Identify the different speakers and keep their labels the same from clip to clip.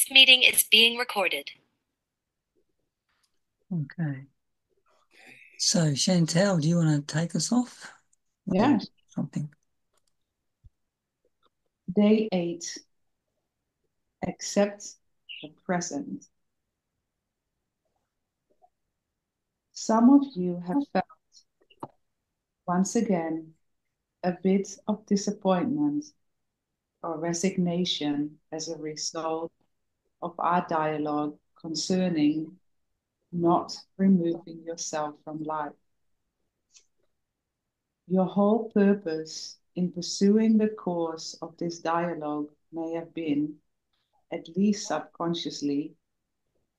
Speaker 1: This meeting is being recorded.
Speaker 2: Okay. So, Chantal, do you want to take us off?
Speaker 3: Yeah.
Speaker 2: Something.
Speaker 3: Day 8. Accept the present. Some of you have felt, once again, a bit of disappointment or resignation as a result of our dialogue concerning not removing yourself from life. Your whole purpose in pursuing the course of this dialogue may have been, at least subconsciously,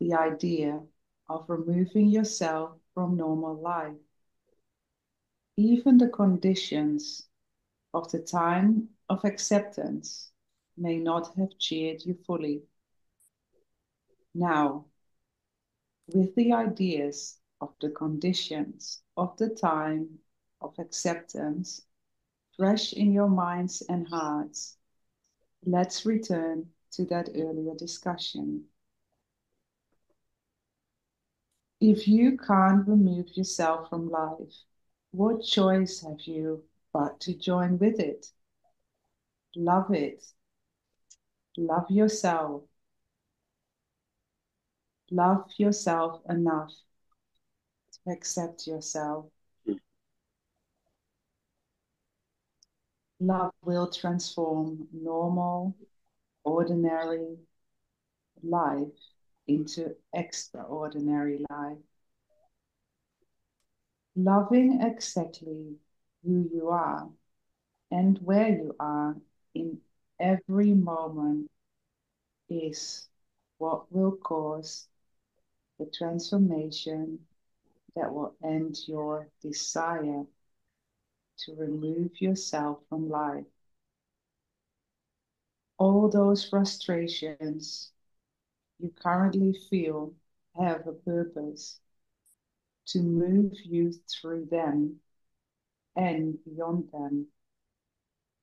Speaker 3: the idea of removing yourself from normal life. Even the conditions of the time of acceptance may not have cheered you fully. Now, with the ideas of the conditions of the time of acceptance fresh in your minds and hearts, let's return to that earlier discussion. If you can't remove yourself from life, what choice have you but to join with it? Love it. Love yourself. Love yourself enough to accept yourself. Love will transform normal, ordinary life into extraordinary life. Loving exactly who you are and where you are in every moment is what will cause the transformation that will end your desire to remove yourself from life. All those frustrations you currently feel have a purpose to move you through them and beyond them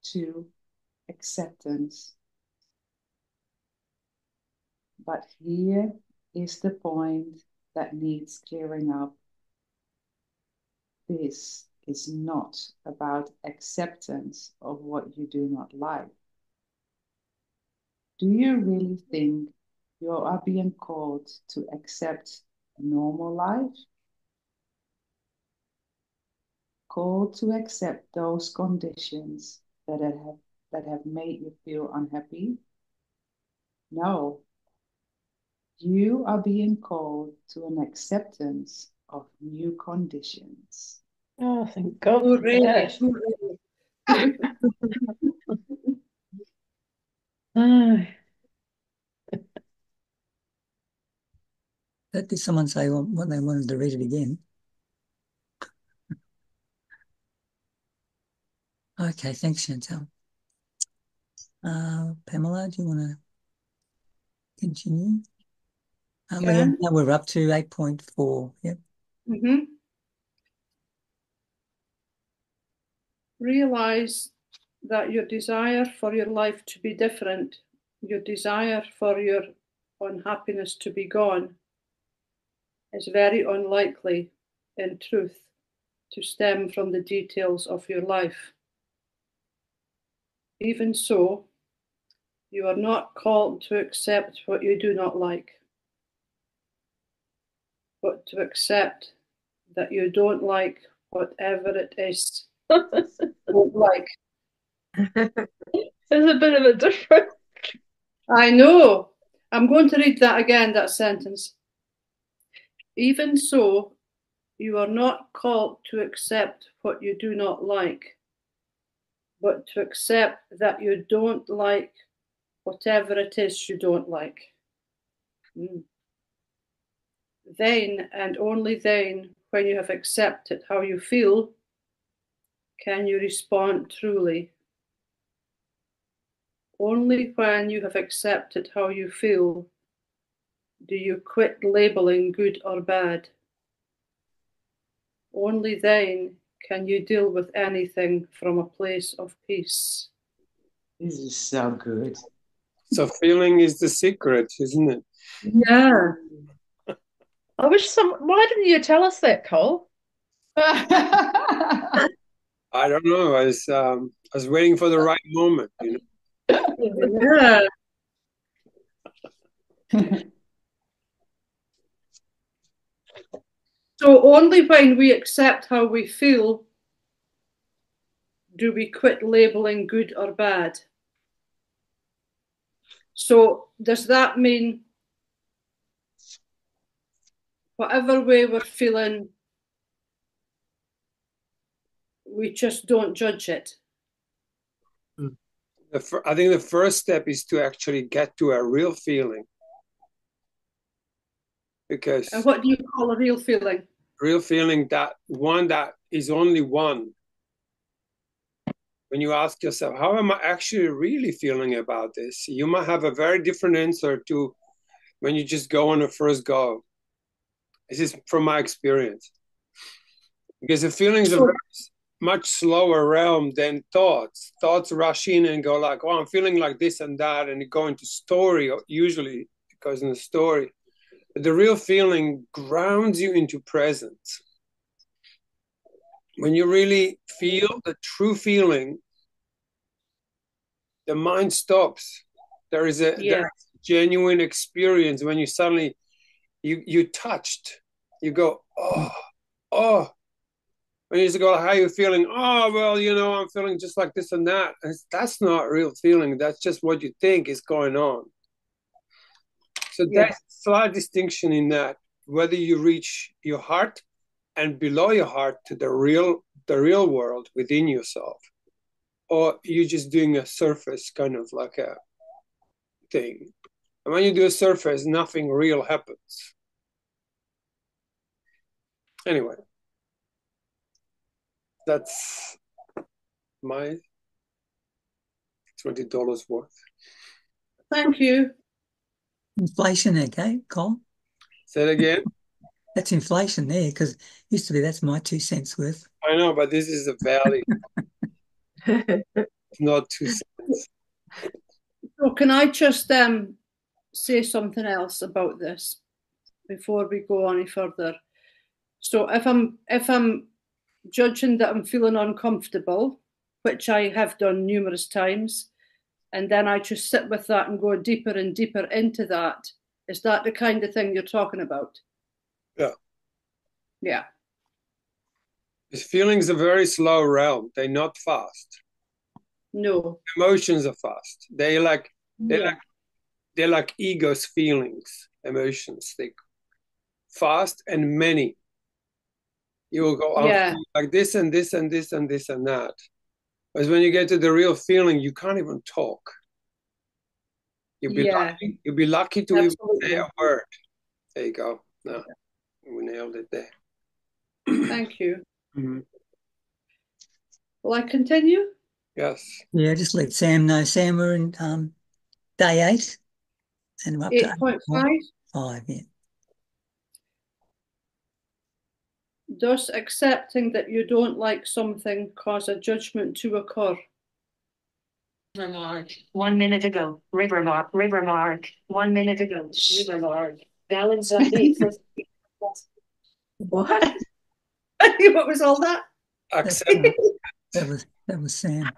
Speaker 3: to acceptance. But here is the point that needs clearing up. This is not about acceptance of what you do not like. Do you really think you are being called to accept normal life? Called to accept those conditions that have made you feel unhappy? No. You are being called to an acceptance of new conditions.
Speaker 4: Oh, thank God.
Speaker 5: Hooray,
Speaker 4: Yes.
Speaker 5: hooray.
Speaker 2: Did someone say what they wanted to read it again? Okay, thanks, Chantal. Pamela, do you want to continue?
Speaker 5: Yeah.
Speaker 2: Now we're up to 8.4. Yep.
Speaker 5: Realize that your desire for your life to be different, your desire for your unhappiness to be gone, is very unlikely, in truth, to stem from the details of your life. Even so, you are not called to accept what you do not like, but to accept that you don't like whatever it is you don't like.
Speaker 4: There's a bit of a difference.
Speaker 5: I know. I'm going to read that again, that sentence. Even so, you are not called to accept what you do not like, but to accept that you don't like whatever it is you don't like. Then, and only then, when you have accepted how you feel, can you respond truly. Only when you have accepted how you feel do you quit labeling good or bad. Only then can you deal with anything from a place of peace.
Speaker 3: This is so good.
Speaker 6: So feeling is the secret, isn't it?
Speaker 5: Yeah.
Speaker 4: I wish why didn't you tell us that, Cole?
Speaker 6: I don't know. I was waiting for the right moment, you know.
Speaker 5: Yeah. So only when we accept how we feel do we quit labeling good or bad. So does that mean whatever way we're feeling, we just don't judge it?
Speaker 6: I think the first step is to actually get to a real feeling. Because
Speaker 5: And what do you call a real feeling?
Speaker 6: Real feeling, that one that is only one. When you ask yourself, how am I actually really feeling about this? You might have a very different answer to when you just go on a first go. This is from my experience. Because the feelings are very much slower realm than thoughts. Thoughts rush in and go like, oh, I'm feeling like this and that, and you go into story, usually it goes in the story. But the real feeling grounds you into presence. When you really feel the true feeling, the mind stops. There is a genuine experience when you suddenly, you touched, you go, oh. When you just go, how are you feeling? Oh, well, you know, I'm feeling just like this and that. And that's not real feeling. That's just what you think is going on. So there's a slight distinction in that, whether you reach your heart and below your heart to the real world within yourself, or you're just doing a surface kind of like a thing. And when you do a surface, nothing real happens. Anyway, that's my $20 worth.
Speaker 5: Thank you.
Speaker 2: Inflation, okay, Cole?
Speaker 6: Say it again.
Speaker 2: That's inflation there, because used to be that's my 2 cents worth.
Speaker 6: I know, but this is a value. It's not 2 cents.
Speaker 5: So can I just say something else about this before we go any further? So if I'm judging that I'm feeling uncomfortable, which I have done numerous times, and then I just sit with that and go deeper and deeper into that, is that the kind of thing you're talking about?
Speaker 6: Yeah.
Speaker 5: Yeah.
Speaker 6: Because feelings are very slow realm. They're not fast.
Speaker 5: No.
Speaker 6: Emotions are fast. They're like ego's feelings, emotions. They fast and many. You will go like this and this and this and this and that. But when you get to the real feeling, you can't even talk. You'll be lucky to even say a word. There you go. No, we nailed it there.
Speaker 5: Thank you.
Speaker 6: Mm-hmm.
Speaker 5: Will I continue?
Speaker 6: Yes.
Speaker 2: Yeah, just let Sam know. Sam, we're in day 8, and we're up to
Speaker 5: 8.5.
Speaker 2: 5, yeah.
Speaker 5: Does accepting that you don't like something cause a judgment to occur?
Speaker 1: Rivermark. 1 minute ago. Rivermark. 1 minute ago. Rivermark. Balance update for.
Speaker 4: What?
Speaker 5: What was all that?
Speaker 2: That was Sam.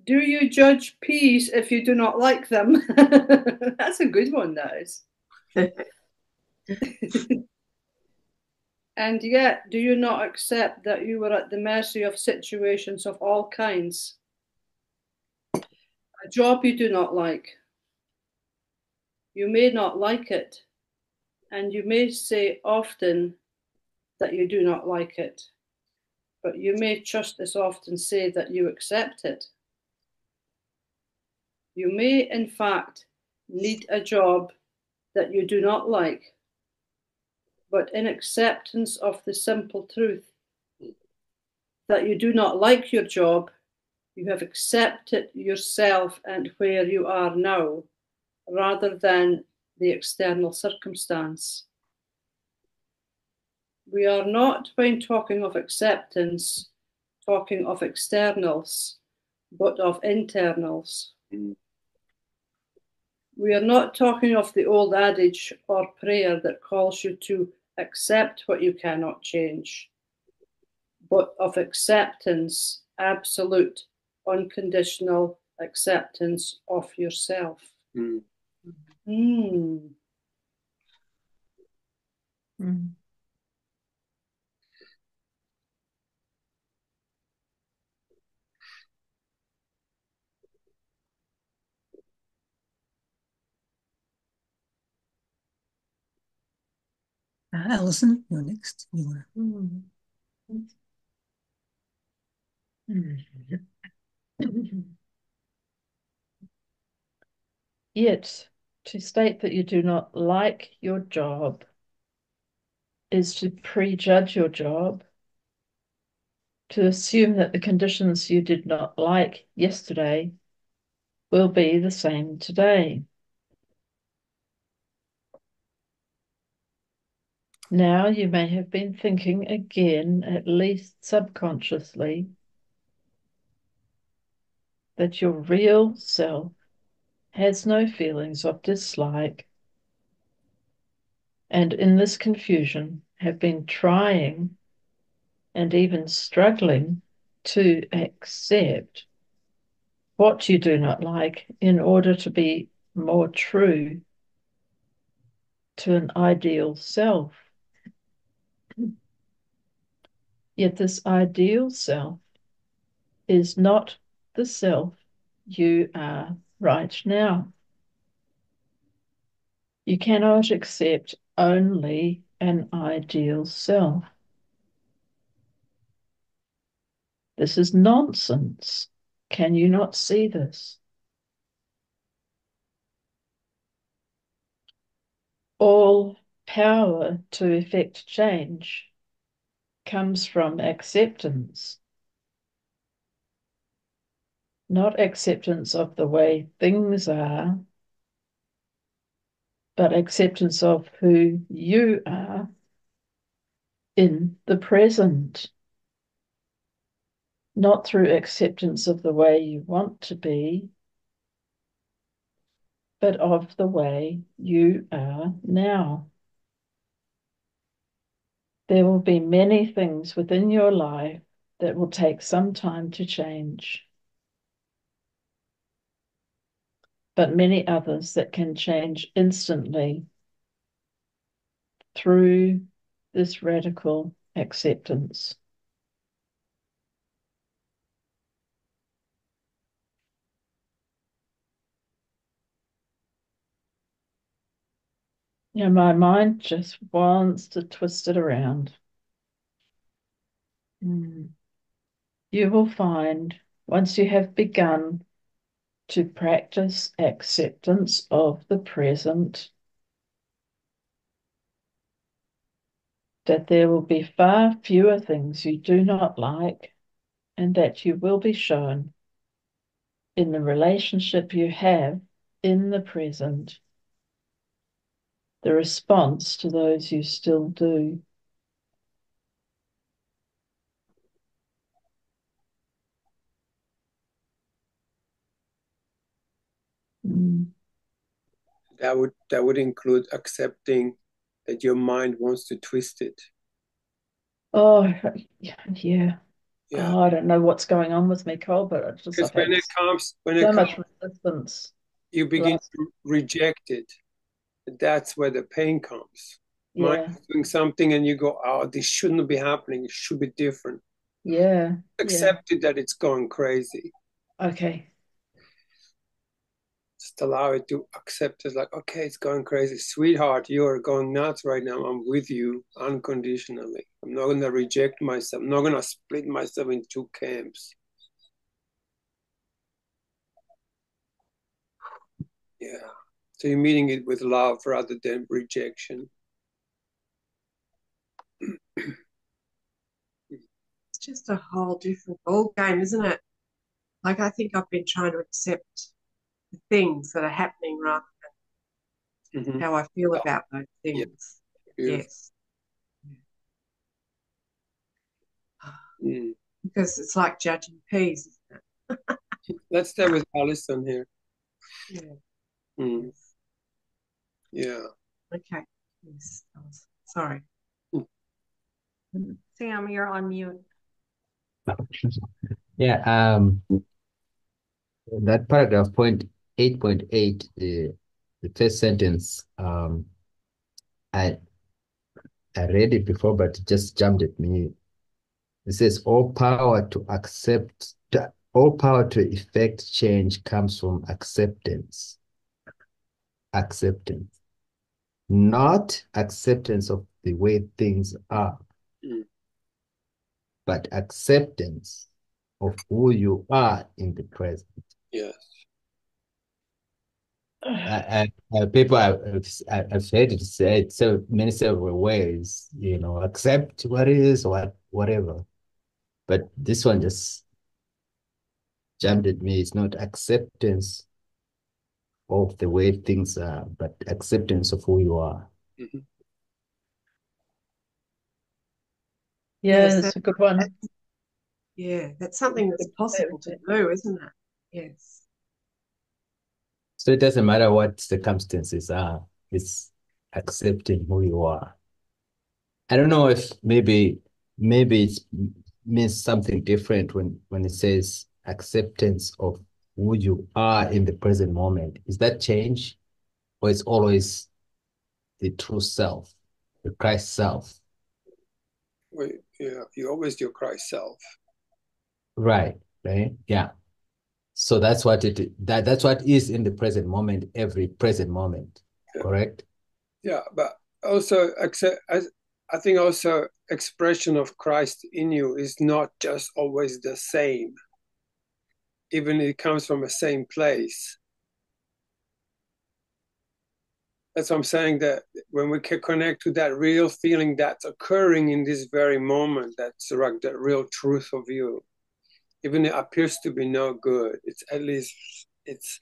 Speaker 5: Do you judge peas if you do not like them? That's a good one, that is. And yet, do you not accept that you were at the mercy of situations of all kinds? A job you do not like. You may not like it, and you may say often that you do not like it, but you may just as often say that you accept it. You may, in fact, need a job that you do not like, but in acceptance of the simple truth that you do not like your job, you have accepted yourself and where you are now, rather than the external circumstance. We are not, when talking of acceptance, talking of externals, but of internals.
Speaker 6: Mm.
Speaker 5: We are not talking of the old adage or prayer that calls you to accept what you cannot change, but of acceptance, absolute, unconditional acceptance of yourself.
Speaker 6: Mm.
Speaker 5: Mm.
Speaker 4: Mm.
Speaker 2: Alison, you're next. You wanna...
Speaker 4: Mm. Yet, to state that you do not like your job is to prejudge your job, to assume that the conditions you did not like yesterday will be the same today. Now you may have been thinking again, at least subconsciously, that your real self has no feelings of dislike, and in this confusion have been trying and even struggling to accept what you do not like in order to be more true to an ideal self. Yet this ideal self is not the self you are right now. You cannot accept only an ideal self. This is nonsense. Can you not see this? All power to effect change comes from acceptance, not acceptance of the way things are, but acceptance of who you are in the present, not through acceptance of the way you want to be, but of the way you are now. There will be many things within your life that will take some time to change, but many others that can change instantly through this radical acceptance. My mind just wants to twist it around. You will find, once you have begun to practice acceptance of the present, that there will be far fewer things you do not like, and that you will be shown in the relationship you have in the present, the response to those you still do.
Speaker 6: That would include accepting that your mind wants to twist it.
Speaker 4: Oh, yeah.
Speaker 6: Yeah.
Speaker 4: Oh, I don't know what's going on with me, Cole, but I've
Speaker 6: Because
Speaker 4: had
Speaker 6: when it
Speaker 4: so
Speaker 6: comes,
Speaker 4: much resistance.
Speaker 6: you begin to reject it. That's where the pain comes.
Speaker 4: Yeah.
Speaker 6: Mind is doing something and you go, oh, this shouldn't be happening. It should be different.
Speaker 4: Yeah.
Speaker 6: Accept it that it's going crazy.
Speaker 4: Okay.
Speaker 6: Just allow it to accept it, like, okay, it's going crazy. Sweetheart, you are going nuts right now. I'm with you unconditionally. I'm not going to reject myself. I'm not going to split myself into two camps. Yeah. So you're meeting it with love rather than rejection.
Speaker 1: It's just a whole different ball game, isn't it? Like, I think I've been trying to accept the things that are happening rather than how I feel about those things.
Speaker 6: Yeah.
Speaker 1: Yes.
Speaker 6: Mm.
Speaker 1: because it's like judging peas, isn't it?
Speaker 6: Let's stay with Alison here.
Speaker 1: Yeah.
Speaker 6: Mm. Yeah.
Speaker 1: Okay. Yes. Sorry.
Speaker 7: Sam, you're on mute.
Speaker 8: Yeah, that paragraph point 8.8, the first sentence, I read it before, but it just jumped at me. It says, all power to effect change comes from acceptance. Acceptance. Not acceptance of the way things are, but acceptance of who you are in the present.
Speaker 6: Yes.
Speaker 8: People I've heard it said so many several ways, accept what is or whatever. But this one just jumped at me. It's not acceptance of the way things are, but acceptance of who you are.
Speaker 6: Mm-hmm.
Speaker 4: Yeah, that's a good one.
Speaker 1: Yeah, that's something that's possible to do, isn't it? Yes.
Speaker 8: So it doesn't matter what circumstances are, it's accepting who you are. I don't know if maybe it means something different when it says acceptance of who you are in the present moment. Is that change, or it's always the true self, the Christ self?
Speaker 6: Well, yeah, you're always your Christ self.
Speaker 8: Right. Yeah. So that's what that's what is in the present moment, every present moment.
Speaker 6: Yeah.
Speaker 8: Correct?
Speaker 6: Yeah, but also I think also expression of Christ in you is not just always the same, even it comes from the same place. That's what I'm saying, that when we can connect to that real feeling that's occurring in this very moment, that's like the real truth of you, even it appears to be no good, it's at least it's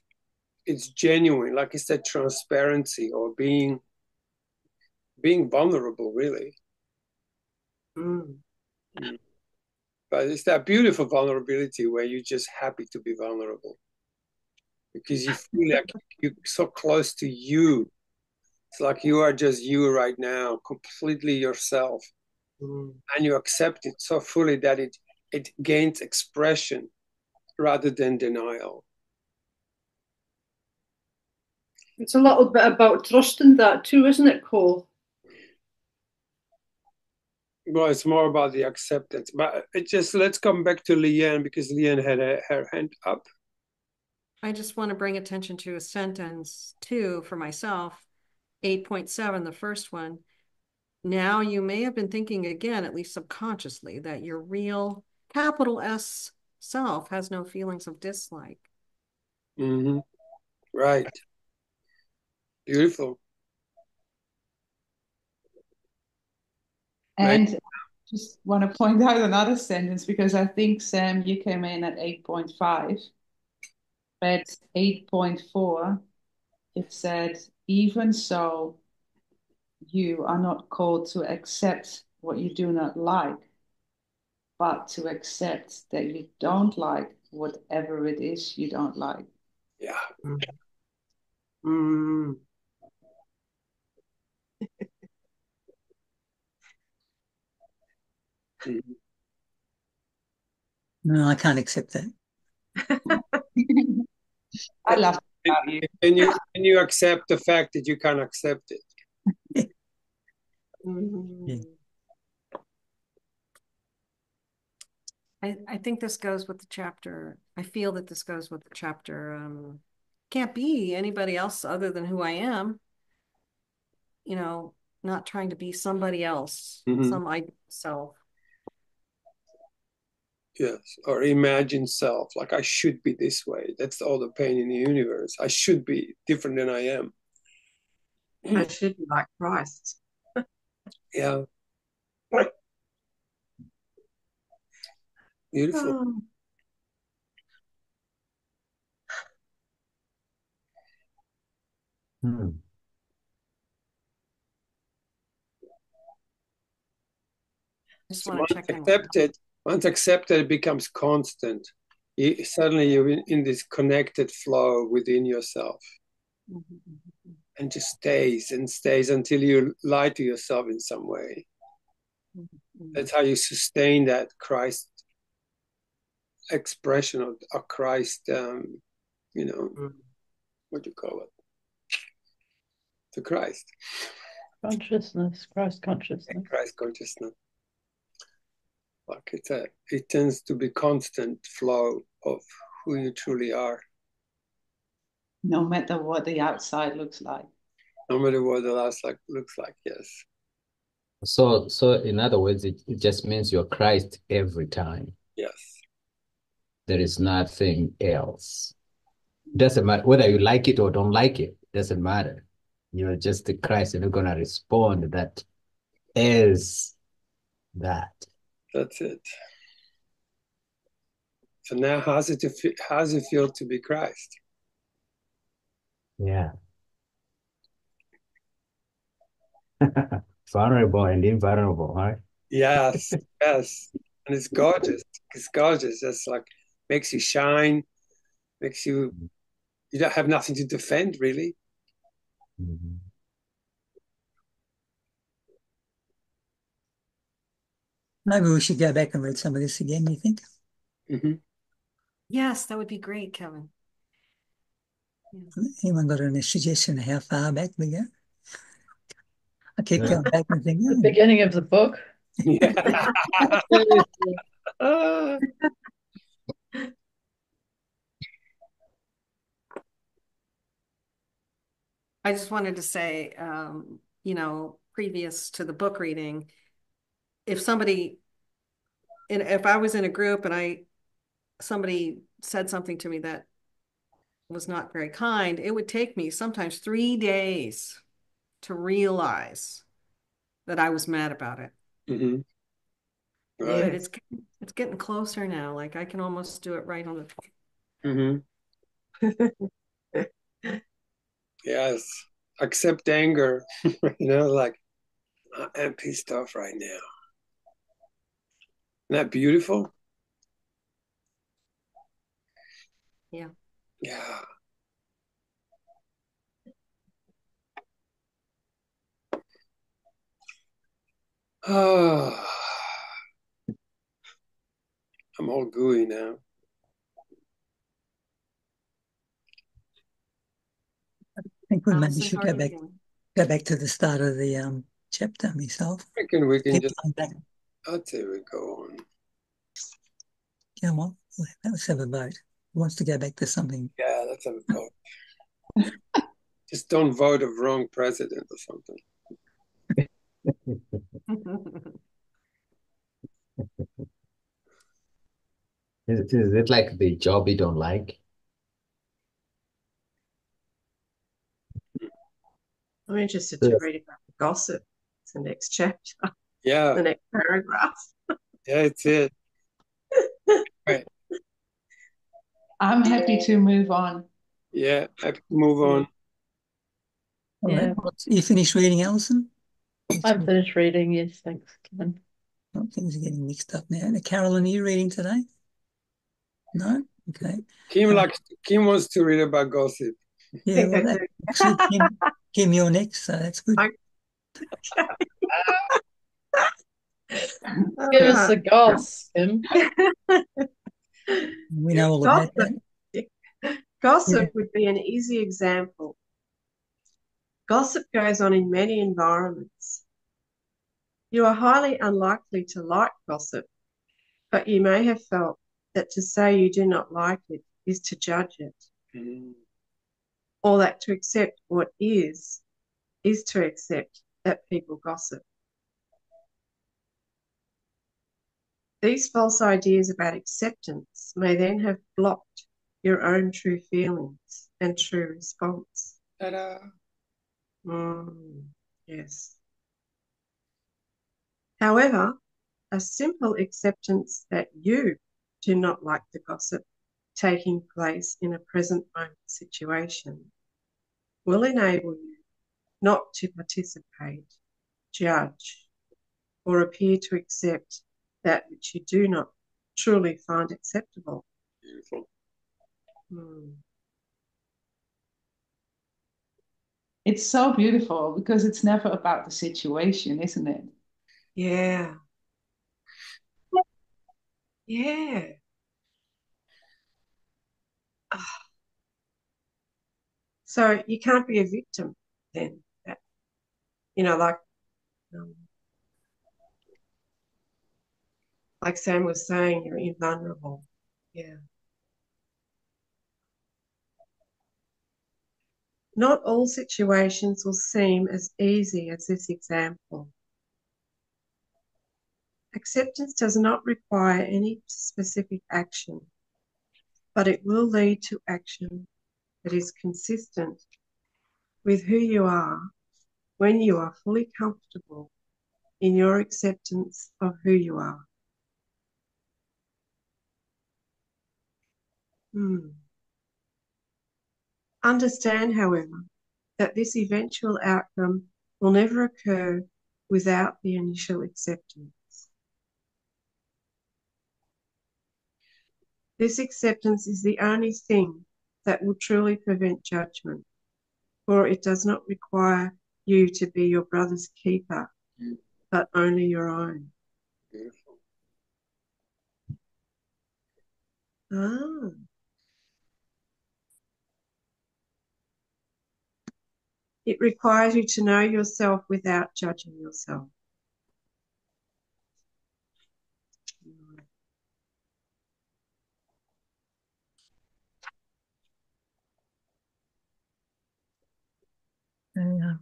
Speaker 6: genuine, like you said, transparency, or being vulnerable, really.
Speaker 1: Mm.
Speaker 6: But it's that beautiful vulnerability where you're just happy to be vulnerable because you feel like you're so close to you. It's like you are just you right now, completely yourself. And you accept it so fully that it gains expression rather than denial.
Speaker 5: It's a little bit about trusting that too, isn't it, Cole?
Speaker 6: Well, it's more about the acceptance. But let's come back to Leanne, because Leanne had her hand up.
Speaker 7: I just want to bring attention to a sentence too for myself. 8.7, the first one. Now you may have been thinking again, at least subconsciously, that your real capital S self has no feelings of dislike.
Speaker 6: Mm-hmm. Right. Beautiful.
Speaker 3: And just want to point out another sentence, because I think, Sam, you came in at 8.5, but 8.4, it said, even so, you are not called to accept what you do not like, but to accept that you don't like whatever it is you don't like.
Speaker 6: Yeah.
Speaker 1: Mm.
Speaker 2: No, I can't accept that.
Speaker 3: I love it about you.
Speaker 6: Can you accept the fact that you can't accept it?
Speaker 2: Yeah.
Speaker 7: I think this goes with the chapter. I feel that this goes with the chapter. Can't be anybody else other than who I am. Not trying to be somebody else, some self.
Speaker 6: Yes, or imagine self, like I should be this way. That's all the pain in the universe. I should be different than I am.
Speaker 1: I should be like Christ.
Speaker 6: Yeah. Beautiful.
Speaker 1: Oh.
Speaker 7: I just want to check in.
Speaker 6: Accepted, Once accepted, it becomes constant. Suddenly you're in this connected flow within yourself. And just stays and stays until you lie to yourself in some way. That's how you sustain that Christ expression of Christ, what do you call it? The Christ.
Speaker 4: Consciousness, Christ consciousness.
Speaker 6: Christ consciousness. Like it tends to be constant flow of who you truly are.
Speaker 3: No matter what the outside looks like.
Speaker 6: No matter what the outside looks like, yes.
Speaker 8: So in other words, it just means you're Christ every time.
Speaker 6: Yes.
Speaker 8: There is nothing else. Doesn't matter whether you like it or don't like it. Doesn't matter. You're just the Christ, and you're gonna respond that as that.
Speaker 6: That's it. So now, how's it feel to be Christ?
Speaker 8: Yeah. Vulnerable and invulnerable, right?
Speaker 6: Yes, yes. And it's gorgeous. It's gorgeous. It's like makes you shine, makes you don't have nothing to defend, really.
Speaker 8: Mm-hmm.
Speaker 2: Maybe we should go back and read some of this again, you think?
Speaker 6: Mm-hmm.
Speaker 7: Yes, that would be great, Kevin.
Speaker 2: Anyone got any suggestion of how far back we go? I keep going back and thinking.
Speaker 4: The beginning of the book.
Speaker 6: Yeah.
Speaker 7: I just wanted to say, previous to the book reading, if I was in a group and somebody said something to me that was not very kind, it would take me sometimes 3 days to realize that I was mad about it.
Speaker 6: Mm-hmm. Right.
Speaker 7: But it's getting closer now. Like I can almost do it right on the.
Speaker 6: Mm-hmm. Yes. Accept anger. Like I'm pissed off right now. Isn't that beautiful?
Speaker 7: Yeah.
Speaker 6: Yeah. Oh, I'm all gooey now.
Speaker 2: I think we maybe should go back to the start of the chapter myself.
Speaker 6: I reckon we can
Speaker 2: Keep
Speaker 6: just.
Speaker 2: going back.
Speaker 6: I'd say we go on.
Speaker 2: Come on, let's have a vote. Who wants to go back to something?
Speaker 6: Yeah, let's have a vote. Just don't vote of wrong president or something.
Speaker 8: Is it like the job you don't like?
Speaker 1: I'm interested to read about the gossip. It's the next chapter.
Speaker 6: Yeah.
Speaker 1: The next paragraph.
Speaker 6: Yeah, it's it. Right.
Speaker 3: I'm happy to move on.
Speaker 6: Yeah, happy to move on.
Speaker 2: Yeah. You finished reading, Alison?
Speaker 4: I'm finished reading, yes, thanks, Kevin.
Speaker 2: Oh, things are getting mixed up now. Carolyn, are you reading today? No? Okay.
Speaker 6: Kim wants to read about gossip.
Speaker 2: Yeah, well, actually, Kim, you're next, so that's good.
Speaker 4: Give us the goss, Kim.
Speaker 2: We know all about that.
Speaker 1: Gossip would be an easy example. Gossip goes on in many environments. You are highly unlikely to like gossip, but you may have felt that to say you do not like it is to judge it, or that to accept what is to accept that people gossip. These false ideas about acceptance may then have blocked your own true feelings and true response.
Speaker 6: Ta-da.
Speaker 1: Yes. However, a simple acceptance that you do not like the gossip taking place in a present moment situation will enable you not to participate, judge, or appear to accept that which you do not truly find acceptable.
Speaker 6: Beautiful.
Speaker 3: It's so beautiful because it's never about the situation, isn't it?
Speaker 1: Yeah. Yeah. So you can't be a victim then. Like Sam was saying, you're invulnerable. Yeah. Not all situations will seem as easy as this example. Acceptance does not require any specific action, but it will lead to action that is consistent with who you are when you are fully comfortable in your acceptance of who you are. Understand, however, that this eventual outcome will never occur without the initial acceptance. This acceptance is the only thing that will truly prevent judgment, for it does not require you to be your brother's keeper, but only your own.
Speaker 6: Beautiful.
Speaker 1: It requires you to know yourself without judging yourself.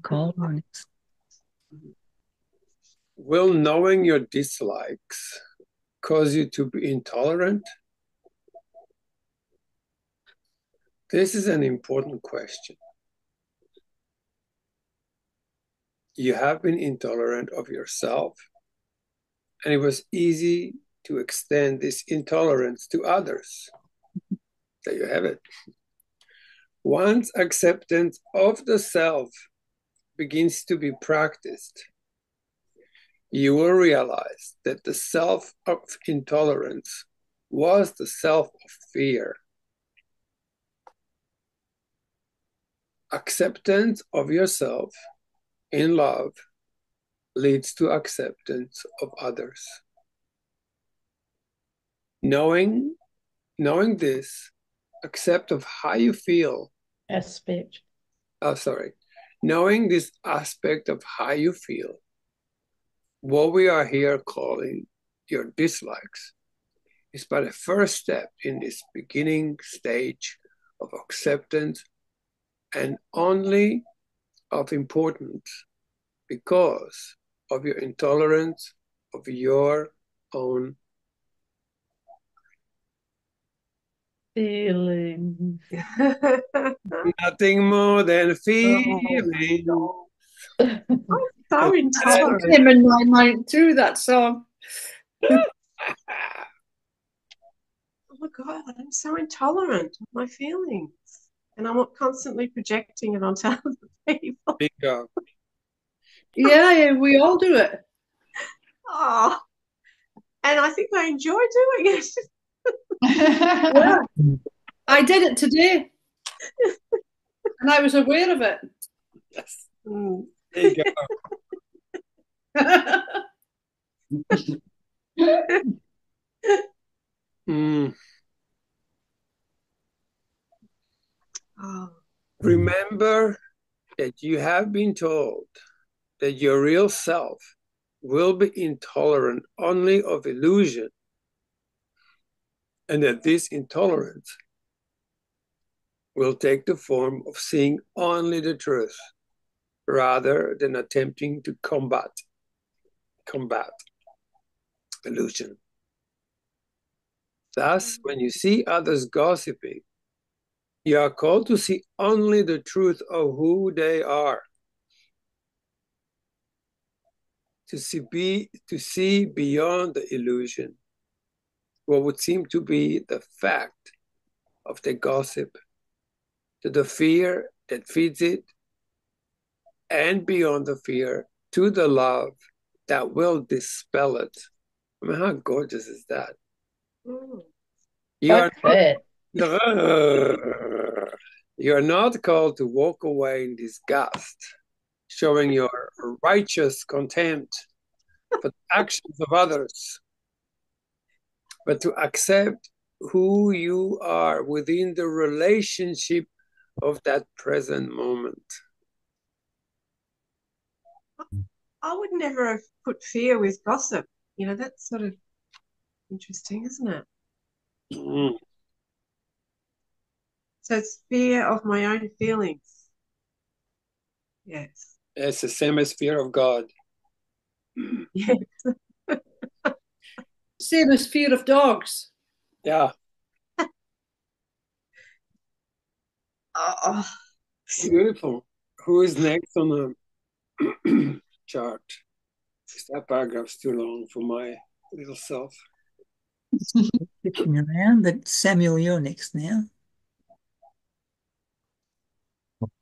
Speaker 2: Cold mornings.
Speaker 6: Will knowing your dislikes cause you to be intolerant? This is an important question. You have been intolerant of yourself, and it was easy to extend this intolerance to others. There you have it. Once acceptance of the self begins to be practiced, you will realize that the self of intolerance was the self of fear. Acceptance of yourself in love leads to acceptance of others. Knowing this aspect of how you feel. Knowing this aspect of how you feel, what we are here calling your dislikes, is but a first step in this beginning stage of acceptance, and only of importance because of your intolerance of your own
Speaker 4: feelings.
Speaker 6: Nothing more than feelings.
Speaker 1: So intolerant.
Speaker 5: That came in my mind too, that song.
Speaker 1: Oh my God, I'm so intolerant of my feelings. And I'm constantly projecting it onto other people.
Speaker 6: Bingo.
Speaker 5: Yeah, we all do it.
Speaker 1: Oh, and I think I enjoy doing it.
Speaker 5: Yeah. I did it today. And I was aware of it.
Speaker 6: Yes. There you go. Remember that you have been told that your real self will be intolerant only of illusion, and that this intolerance will take the form of seeing only the truth rather than attempting to combat illusion. Thus, when you see others gossiping, you are called to see only the truth of who they are. To see beyond the illusion, what would seem to be the fact of the gossip, to the fear that feeds it, and beyond the fear, to the love that will dispel it I mean, how gorgeous is that?
Speaker 1: Mm.
Speaker 6: You are
Speaker 4: Like
Speaker 6: not,
Speaker 4: that.
Speaker 6: you are not called to walk away in disgust, showing your righteous contempt for the actions of others, but to accept who you are within the relationship of that present moment.
Speaker 1: I would never have put fear with gossip. You know, that's sort of interesting, isn't it?
Speaker 6: Mm.
Speaker 1: So it's fear of my own feelings. Yes.
Speaker 6: It's the same as fear of God.
Speaker 1: Yes.
Speaker 5: Same as fear of dogs.
Speaker 6: Yeah.
Speaker 1: Oh,
Speaker 6: Beautiful. Who is next on the chart? That paragraph's too long for my little self.
Speaker 2: Switching around, but Samuel, you're next now.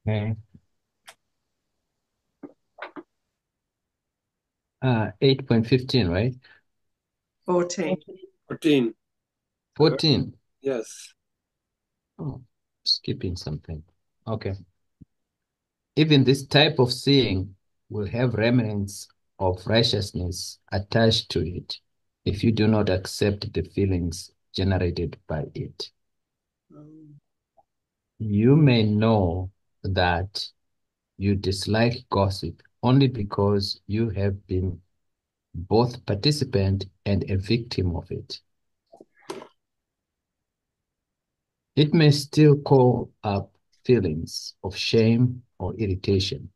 Speaker 8: Okay. 8.15, right?
Speaker 1: 14.
Speaker 6: 14.
Speaker 8: 14.
Speaker 6: Yes.
Speaker 8: Oh, skipping something. Okay. Even this type of seeing will have remnants of righteousness attached to it if you do not accept the feelings generated by it. You may know that you dislike gossip only because you have been both participant and a victim of it. It may still call up feelings of shame or irritation.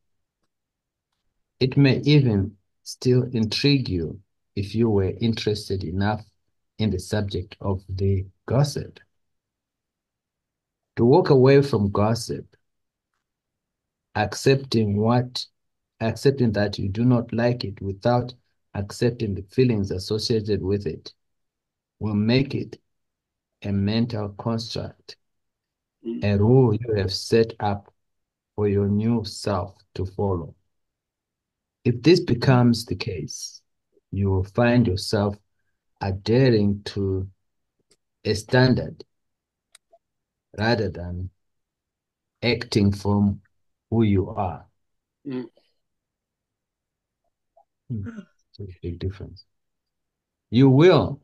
Speaker 8: It may even still intrigue you if you were interested enough in the subject of the gossip. To walk away from gossip, accepting that you do not like it without accepting the feelings associated with it, will make it a mental construct, a rule you have set up for your new self to follow. If this becomes the case, you will find yourself adhering to a standard rather than acting from who you are.
Speaker 6: Mm.
Speaker 8: It's a big difference. You will,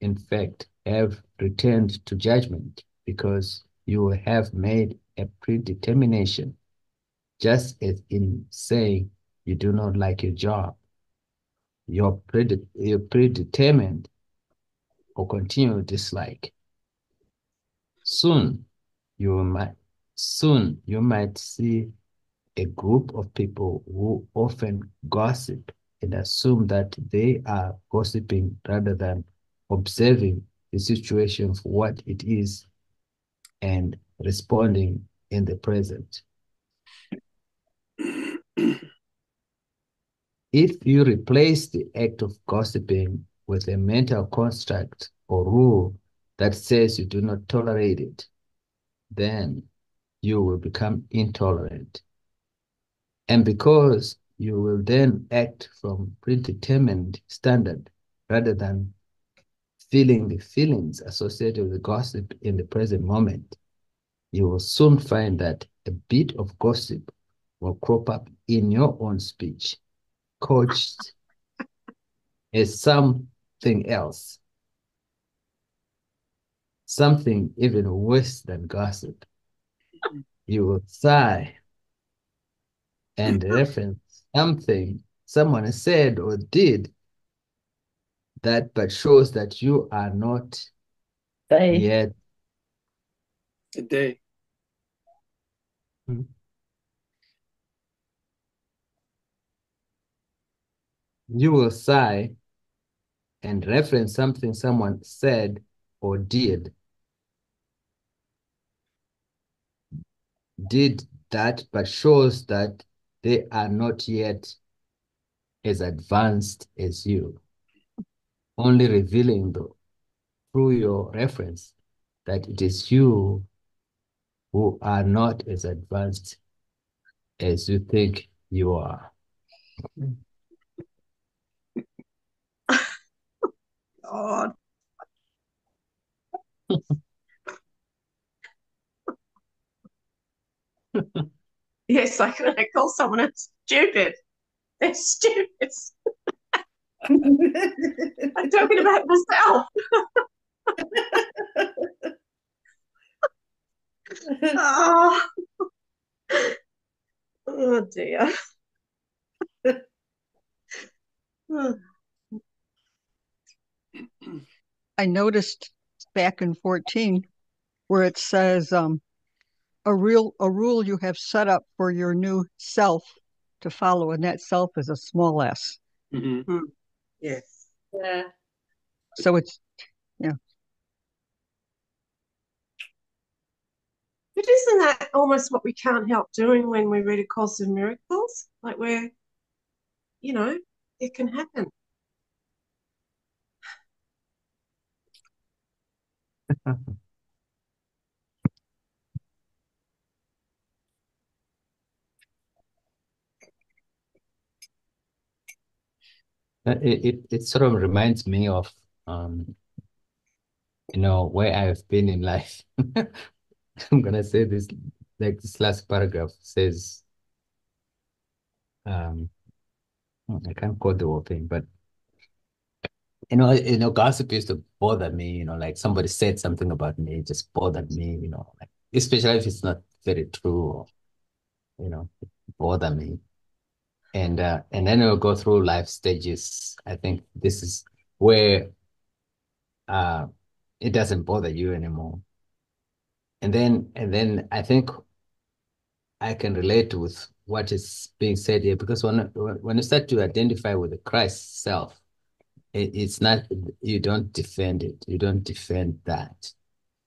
Speaker 8: in fact, have returned to judgment because you will have made a predetermination, just as in saying you do not like your job. You're predetermined or continual dislike. Soon you might see a group of people who often gossip and assume that they are gossiping rather than observing the situation for what it is and responding in the present. If you replace the act of gossiping with a mental construct or rule that says you do not tolerate it, then you will become intolerant. And because you will then act from predetermined standard rather than feeling the feelings associated with the gossip in the present moment, you will soon find that a bit of gossip will crop up in your own speech, coached as something else, something even worse than gossip. You will sigh and reference something someone has said or did that but shows that you are not yet.
Speaker 6: A day.
Speaker 8: You will sigh and reference something someone said or did that but shows that they are not yet as advanced as you, only revealing through your reference that it is you who are not as advanced as you think you are.
Speaker 1: God. Yes, like when I call someone else stupid. They're stupid. I'm talking about myself. Oh, oh dear.
Speaker 9: I noticed back in 14 where it says a rule you have set up for your new self to follow, and that self is a small s.
Speaker 6: Mm-hmm.
Speaker 1: Yes.
Speaker 5: Yeah.
Speaker 9: So it's, yeah.
Speaker 1: But isn't that almost what we can't help doing when we read A Course in Miracles? Like we're, you know, it can happen.
Speaker 8: It sort of reminds me of where I've been in life. I'm gonna say this, like this last paragraph says, I can't quote the whole thing, but gossip used to bother me, like somebody said something about me, it just bothered me, like especially if it's not very true, or, it bother me. And then we'll go through life stages. I think this is where it doesn't bother you anymore. And then I think I can relate with what is being said here, because when you start to identify with the Christ self, it's not, you don't defend it. You don't defend that.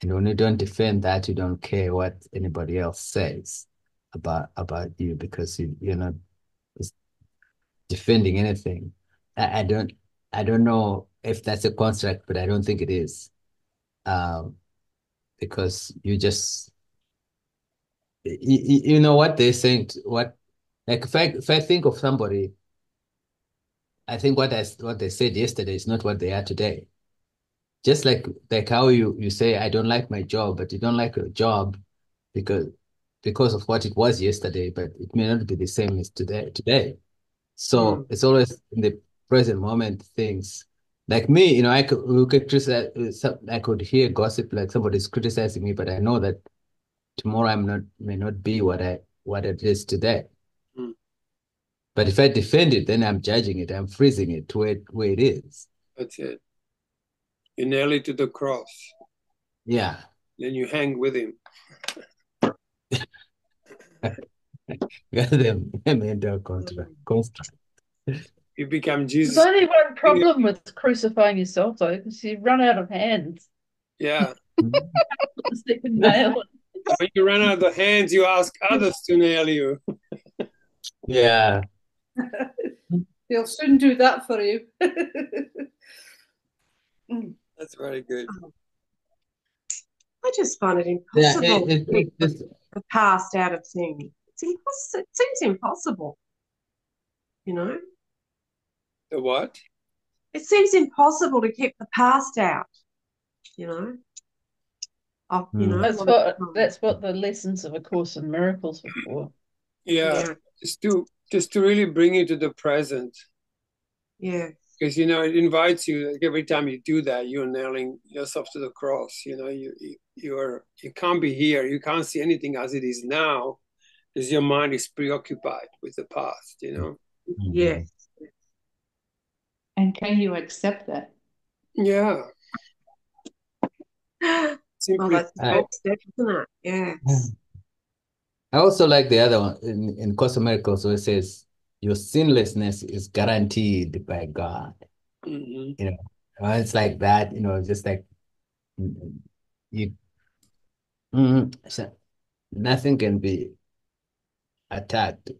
Speaker 8: And when you don't defend that, you don't care what anybody else says about you, because you're not defending anything. I don't know if that's a construct, but I don't think it is. Because you just, you know what they're saying, like if I think of somebody, I think what they said yesterday is not what they are today. Just like how you say, I don't like my job, but you don't like your job because of what it was yesterday, but it may not be the same as today. So it's always in the present moment things. Like me, we could criticize, I could hear gossip, like somebody's criticizing me, but I know that tomorrow may not be what it is today.
Speaker 6: Mm.
Speaker 8: But if I defend it, then I'm judging it, I'm freezing it to where it is.
Speaker 6: That's it. You nail it to the cross.
Speaker 8: Yeah.
Speaker 6: Then you hang with him.
Speaker 8: Got them mental construct.
Speaker 6: You become Jesus.
Speaker 4: There's only one problem with crucifying yourself, though, because you run out of hands.
Speaker 6: Yeah.
Speaker 4: The second nail.
Speaker 6: When you run out of the hands, you ask others to nail you.
Speaker 8: Yeah.
Speaker 5: They'll soon do that for you.
Speaker 6: That's very good.
Speaker 1: I just find it impossible to keep the past out of things. It seems impossible,
Speaker 6: The what?
Speaker 1: It seems impossible to keep the past out,
Speaker 4: That's what the lessons of A Course in Miracles are for.
Speaker 6: Yeah. Just to really bring you to the present.
Speaker 1: Yeah.
Speaker 6: Because it invites you, like every time you do that, you're nailing yourself to the cross. You can't be here. You can't see anything as it is now, because your mind is preoccupied with the past.
Speaker 1: Yes.
Speaker 3: And can you accept that?
Speaker 6: Yeah.
Speaker 1: Simply, that's the first step, isn't it? Yes.
Speaker 8: I also like the other one in Course in Miracles, where it says your sinlessness is guaranteed by God.
Speaker 6: Mm-hmm.
Speaker 8: It's like that, just like you, so nothing can be attacked.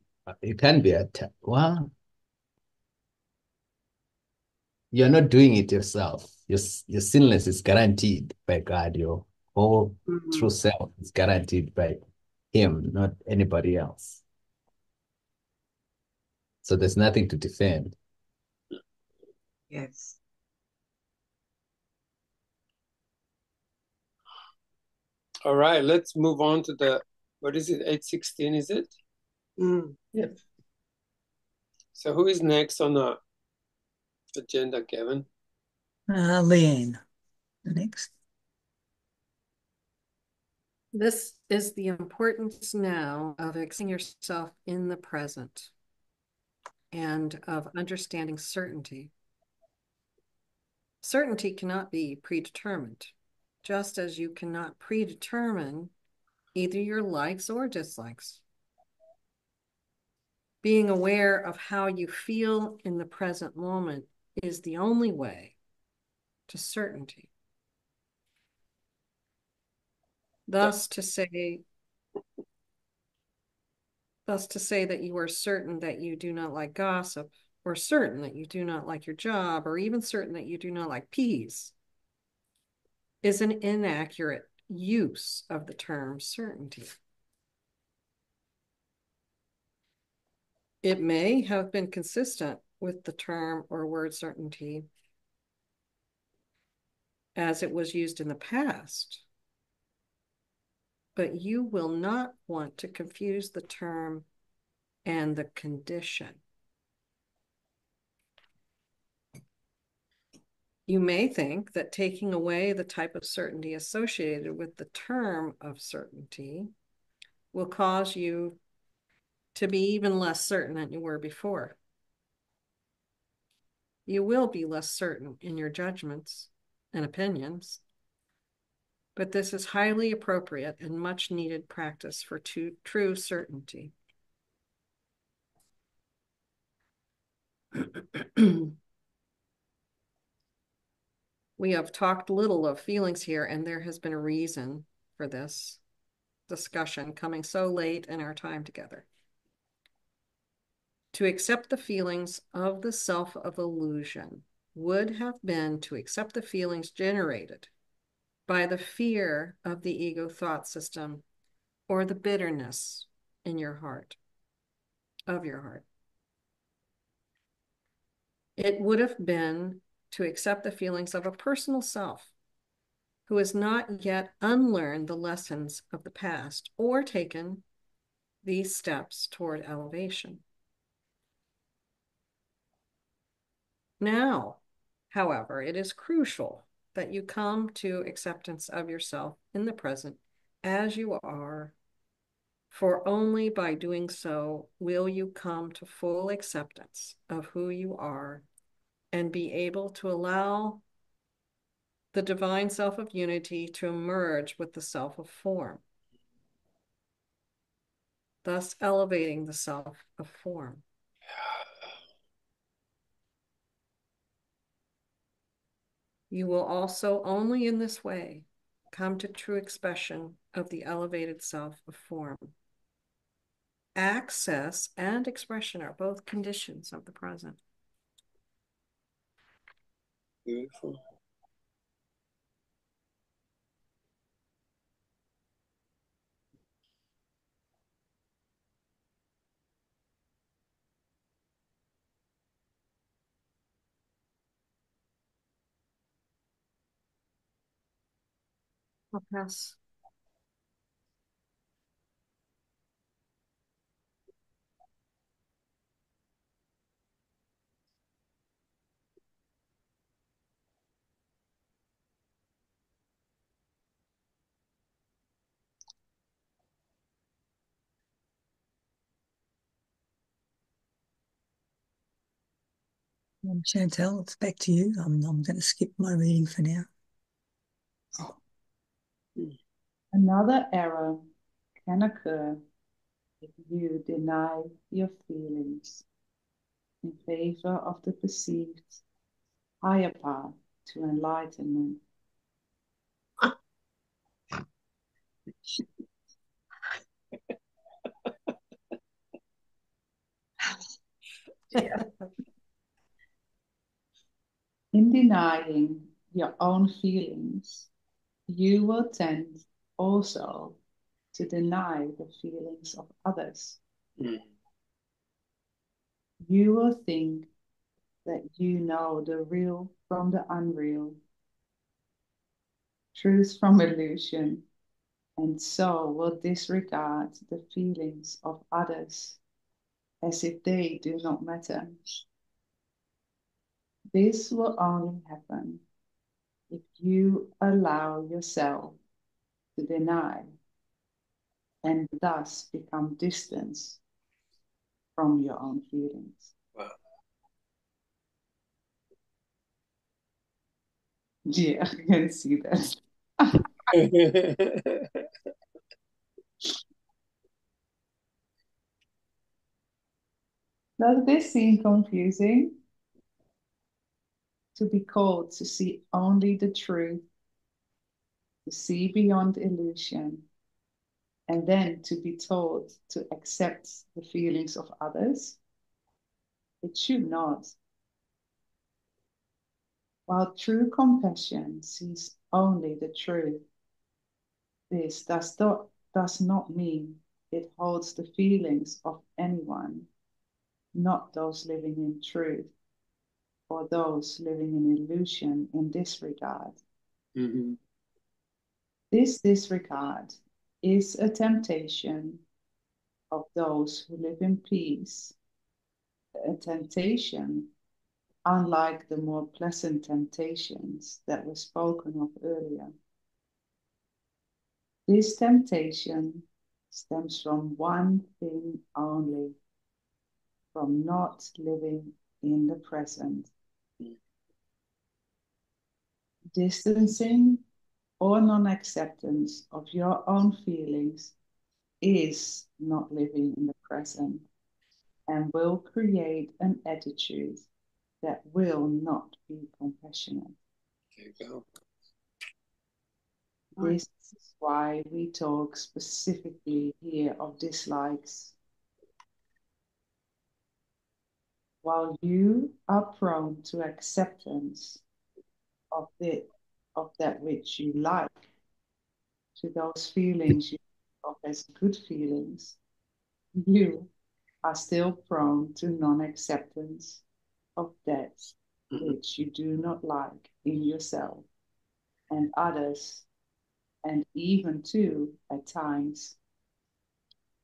Speaker 8: You can be attacked. Well, you're not doing it yourself. Your sinless is guaranteed by God. Your whole true self is guaranteed by Him, not anybody else. So there's nothing to defend.
Speaker 1: Yes.
Speaker 6: All right, let's move on to the, what is it, 816, is it?
Speaker 1: Yep.
Speaker 6: So who is next on the agenda, Kevin?
Speaker 2: Leanne, the next.
Speaker 7: This is the importance now of accepting yourself in the present and of understanding certainty. Certainty cannot be predetermined, just as you cannot predetermine either your likes or dislikes. Being aware of how you feel in the present moment is the only way to certainty. Thus to say that you are certain that you do not like gossip, or certain that you do not like your job, or even certain that you do not like peas, is an inaccurate use of the term certainty. It may have been consistent with the term or word certainty as it was used in the past, but you will not want to confuse the term and the condition. You may think that taking away the type of certainty associated with the term of certainty will cause you to be even less certain than you were before. You will be less certain in your judgments and opinions, but this is highly appropriate and much needed practice for true certainty. We have talked little of feelings here, and there has been a reason for this discussion coming so late in our time together. To accept the feelings of the self of illusion would have been to accept the feelings generated by the fear of the ego thought system or the bitterness in your heart, of your heart. It would have been to accept the feelings of a personal self who has not yet unlearned the lessons of the past or taken these steps toward elevation. Now, however, it is crucial that you come to acceptance of yourself in the present as you are, for only by doing so will you come to full acceptance of who you are and be able to allow the divine self of unity to emerge with the self of form, thus elevating the self of form. You will also only in this way come to true expression of the elevated self of form. Access and expression are both conditions of the present.
Speaker 6: Beautiful.
Speaker 7: I'll pass.
Speaker 2: Chantal, it's back to you. I'm going to skip my reading for now. Oh.
Speaker 3: Another error can occur if you deny your feelings in favor of the perceived higher path to enlightenment.
Speaker 1: Yeah.
Speaker 3: In denying your own feelings, you will tend also to deny the feelings of others. You will think that you know the real from the unreal, truth from illusion, and so will disregard the feelings of others as if they do not matter. This will only happen if you allow yourself to deny and thus become distant from your own feelings.
Speaker 6: Wow.
Speaker 3: Yeah, I can see that. Does this seem confusing? To be called to see only the truth, to see beyond illusion, and then to be told to accept the feelings of others? It should not. While true compassion sees only the truth, this does not mean it holds the feelings of anyone, not those living in truth or those living in illusion in disregard.
Speaker 6: Mm-hmm.
Speaker 3: This disregard is a temptation of those who live in peace, a temptation unlike the more pleasant temptations that were spoken of earlier. This temptation stems from one thing only, from not living in the present. Distancing or non-acceptance of your own feelings is not living in the present and will create an attitude that will not be compassionate.
Speaker 6: There you go.
Speaker 3: This is why we talk specifically here of dislikes. While you are prone to acceptance of that which you like, to those feelings you think of as good feelings, you are still prone to non-acceptance of that which you do not like in yourself and others, and even to, at times,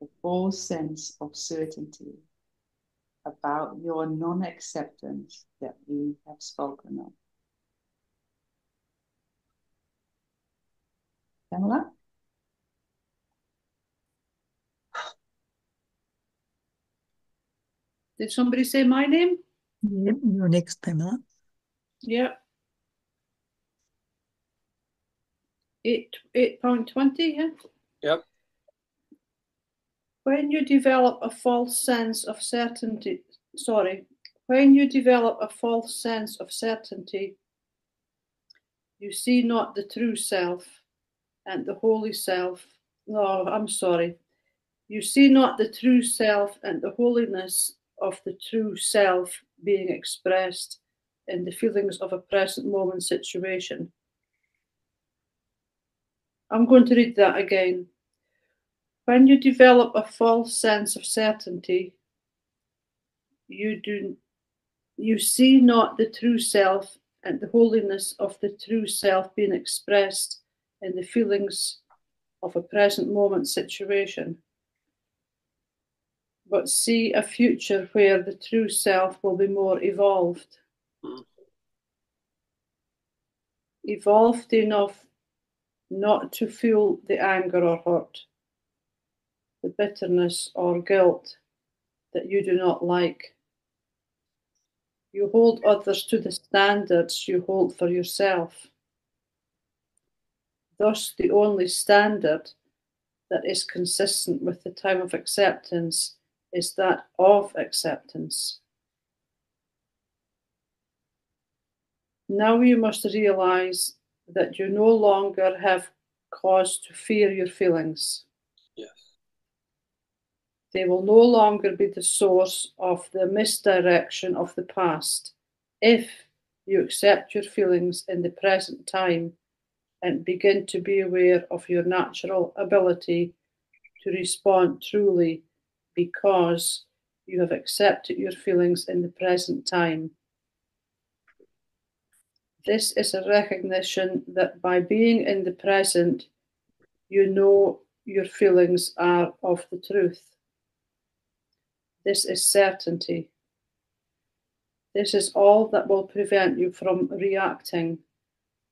Speaker 3: a false sense of certainty about your non-acceptance that we have spoken of. Pamela?
Speaker 5: Did somebody say my name?
Speaker 2: Yeah, you're next, Pamela.
Speaker 5: Yeah. 8.20, yeah?
Speaker 6: Yep.
Speaker 5: When you develop a false sense of certainty, when you develop a false sense of certainty, you see not the true self and the holy self. No, I'm sorry. You see not the true self and the holiness of the true self being expressed in the feelings of a present moment situation. I'm going to read that again. When you develop a false sense of certainty, you see not the true self and the holiness of the true self being expressed in the feelings of a present moment situation, but see a future where the true self will be more evolved. Evolved enough not to feel the anger or hurt, the bitterness or guilt that you do not like. You hold others to the standards you hold for yourself. Thus, the only standard that is consistent with the time of acceptance is that of acceptance. Now you must realize that you no longer have cause to fear your feelings.
Speaker 6: Yes.
Speaker 5: They will no longer be the source of the misdirection of the past if you accept your feelings in the present time and begin to be aware of your natural ability to respond truly because you have accepted your feelings in the present time. This is a recognition that by being in the present, you know your feelings are of the truth. This is certainty. This is all that will prevent you from reacting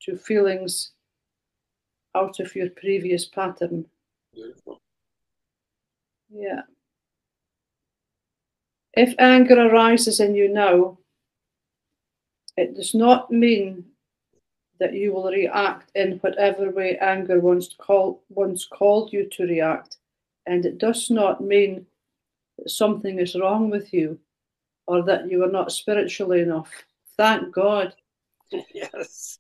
Speaker 5: to feelings out of your previous pattern.
Speaker 6: Beautiful.
Speaker 5: Yeah. If anger arises in you now, it does not mean that you will react in whatever way anger once called you to react, and it does not mean that something is wrong with you or that you are not spiritual enough. Thank God.
Speaker 6: Yes.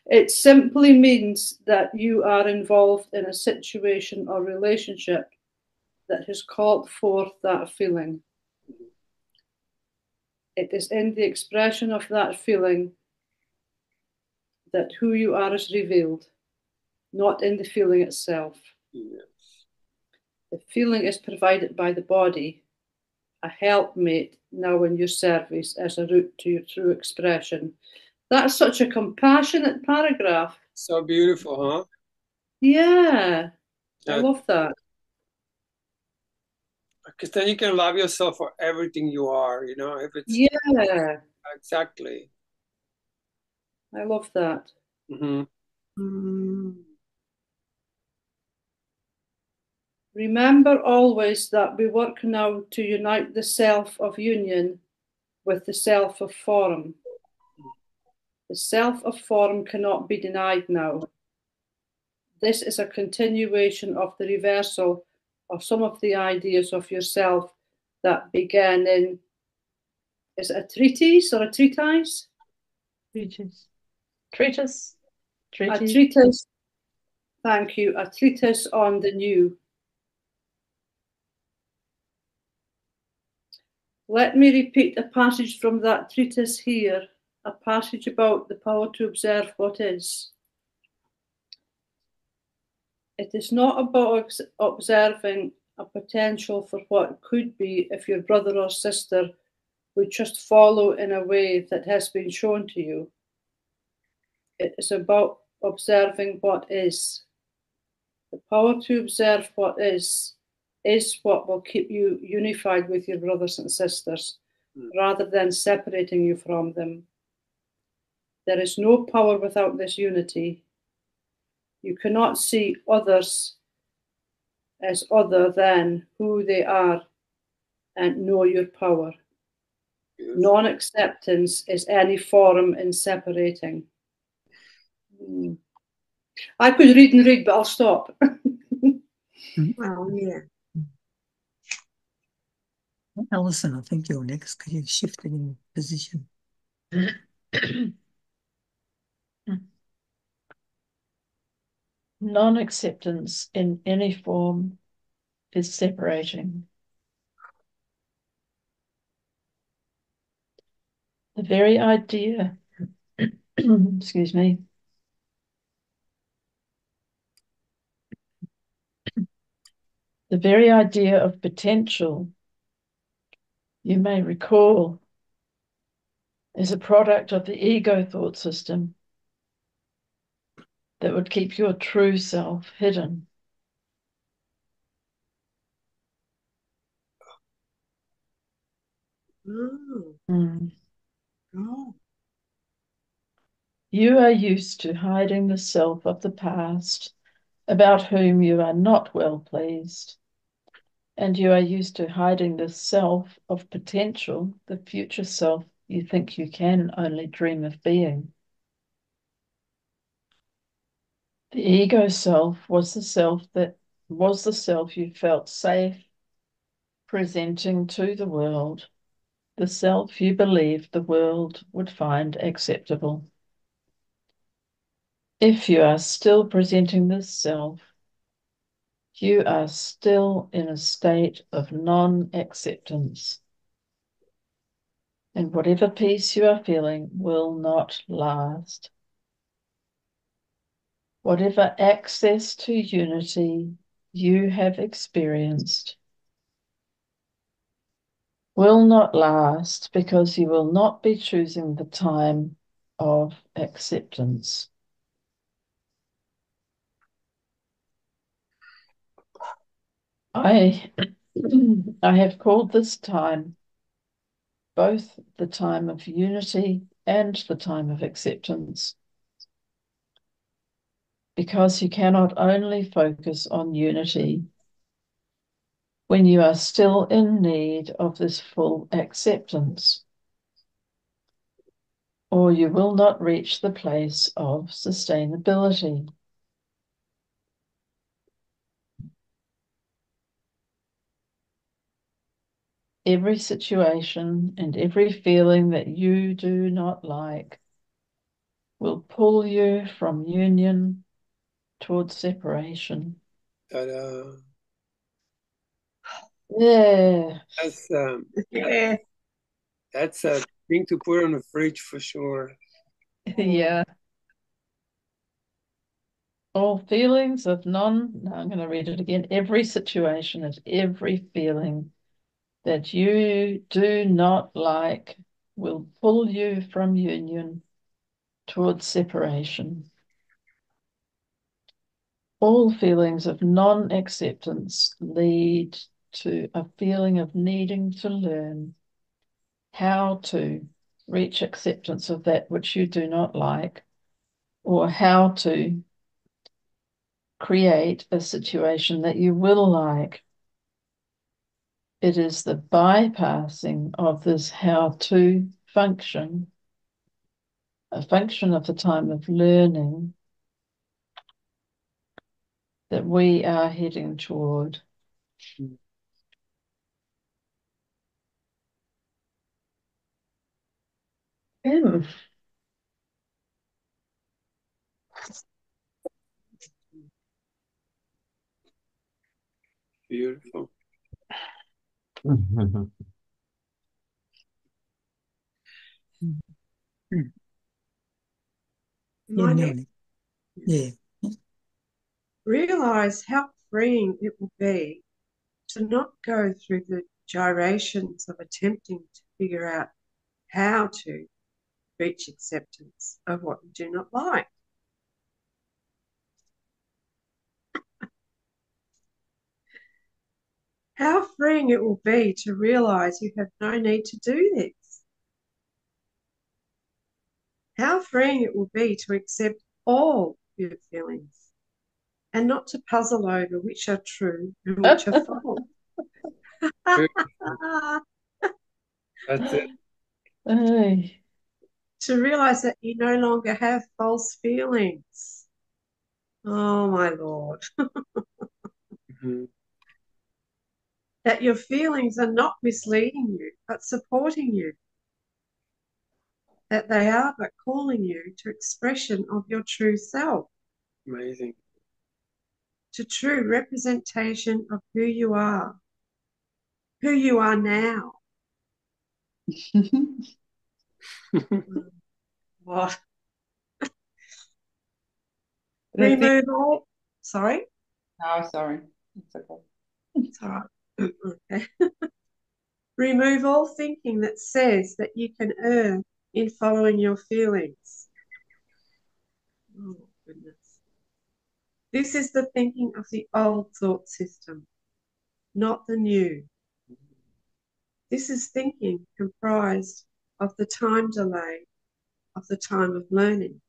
Speaker 5: It simply means that you are involved in a situation or relationship that has called forth that feeling. It is in the expression of that feeling that who you are is revealed, not in the feeling itself.
Speaker 6: Yes.
Speaker 5: The feeling is provided by the body, a helpmate now in your service as a route to your true expression. That's such a compassionate paragraph.
Speaker 6: So beautiful, huh?
Speaker 5: Yeah, I love that.
Speaker 6: Because then you can love yourself for everything you are, you know, if it's exactly.
Speaker 5: I love that. Remember always that we work now to unite the self of union with the self of form. The self of form cannot be denied now. This is a continuation of the reversal of some of the ideas of yourself that began in, is it a treatise or a treatise?
Speaker 4: Treatise. Treatise.
Speaker 5: A treatise. Thank you. A treatise on the new. Let me repeat a passage from that treatise here, a passage about the power to observe what is. It is not about observing a potential for what could be if your brother or sister would just follow in a way that has been shown to you. It is about observing what is. The power to observe what is what will keep you unified with your brothers and sisters, rather than separating you from them. There is no power without this unity. You cannot see others as other than who they are and know your power. Non-acceptance is any form in separating. I could read and read, but I'll stop.
Speaker 1: Well, yeah.
Speaker 2: Alison, I think you're next because you've shifted in position.
Speaker 4: Non-acceptance in any form is separating. The very idea, excuse me, the very idea of potential, you may recall, is a product of the ego thought system that would keep your true self hidden. You are used to hiding the self of the past, about whom you are not well pleased, and you are used to hiding the self of potential, the future self you think you can only dream of being. The ego self was the self you felt safe presenting to the world, the self you believed the world would find acceptable. If you are still presenting this self, you are still in a state of non-acceptance. And whatever peace you are feeling will not last. Whatever access to unity you have experienced will not last because you will not be choosing the time of acceptance. I have called this time both the time of unity and the time of acceptance, because you cannot only focus on unity when you are still in need of this full acceptance, or you will not reach the place of sustainability. Every situation and every feeling that you do not like will pull you from union towards separation.
Speaker 6: Ta-da.
Speaker 4: Yeah.
Speaker 1: Yeah.
Speaker 6: That's a thing to put on the fridge for sure.
Speaker 4: Yeah. All feelings of no, I'm going to read it again. Every situation and every feeling that you do not like will pull you from union towards separation. All feelings of non-acceptance lead to a feeling of needing to learn how to reach acceptance of that which you do not like, or how to create a situation that you will like. It is the bypassing of this how-to function, a function of the time of learning, that we are heading toward.
Speaker 6: Beautiful.
Speaker 2: Yeah.
Speaker 1: Realize how freeing it will be to not go through the gyrations of attempting to figure out how to reach acceptance of what you do not like. How freeing it will be to realize you have no need to do this. How freeing it will be to accept all your feelings and not to puzzle over which are true and which are false.
Speaker 6: That's it.
Speaker 4: Hey.
Speaker 1: To realize that you no longer have false feelings. Oh, my Lord. That your feelings are not misleading you, but supporting you. That they are but calling you to expression of your true self.
Speaker 6: Amazing.
Speaker 1: To true representation of who you are now. What? Remove all. Sorry?
Speaker 3: No, sorry. It's okay.
Speaker 1: It's all right. Okay. Remove all thinking that says that you can err in following your feelings. Oh, goodness. This is the thinking of the old thought system, not the new. This is thinking comprised of the time delay, of the time of learning,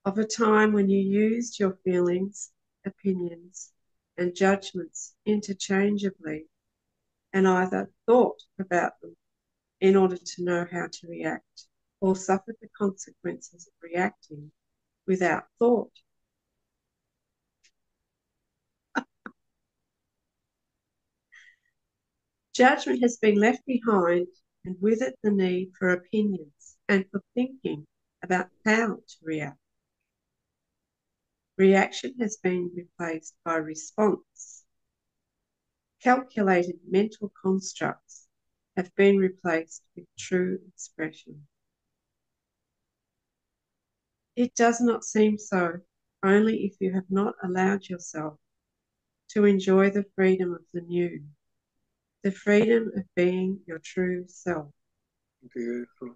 Speaker 1: of a time when you used your feelings, opinions, and judgments interchangeably and either thought about them in order to know how to react or suffered the consequences of reacting without thought. Judgment has been left behind, and with it the need for opinions and for thinking about how to react. Reaction has been replaced by response. Calculated mental constructs have been replaced with true expression. It does not seem so, only if you have not allowed yourself to enjoy the freedom of the new, the freedom of being your true self.
Speaker 6: Beautiful.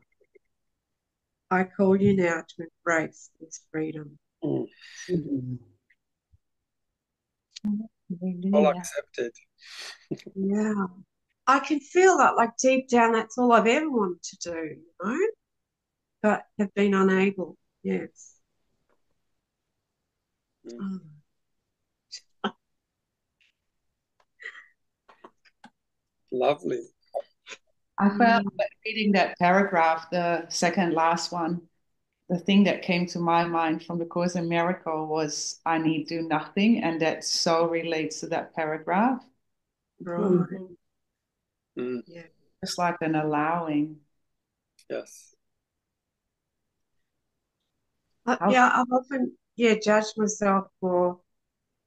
Speaker 1: I call you now to embrace this freedom.
Speaker 6: all
Speaker 3: Hallelujah.
Speaker 6: accepted.
Speaker 1: Yeah. I can feel that, like deep down, that's all I've ever wanted to do, you know, but have been unable. Yes.
Speaker 6: Mm. Lovely.
Speaker 3: I found that reading that paragraph, the second last one, the thing that came to my mind from the Course in Miracle was I need do nothing, and that so relates to that paragraph.
Speaker 1: Right.
Speaker 6: Mm.
Speaker 1: Yeah.
Speaker 3: It's like an allowing.
Speaker 6: Yes.
Speaker 1: Yeah, I've often judged myself for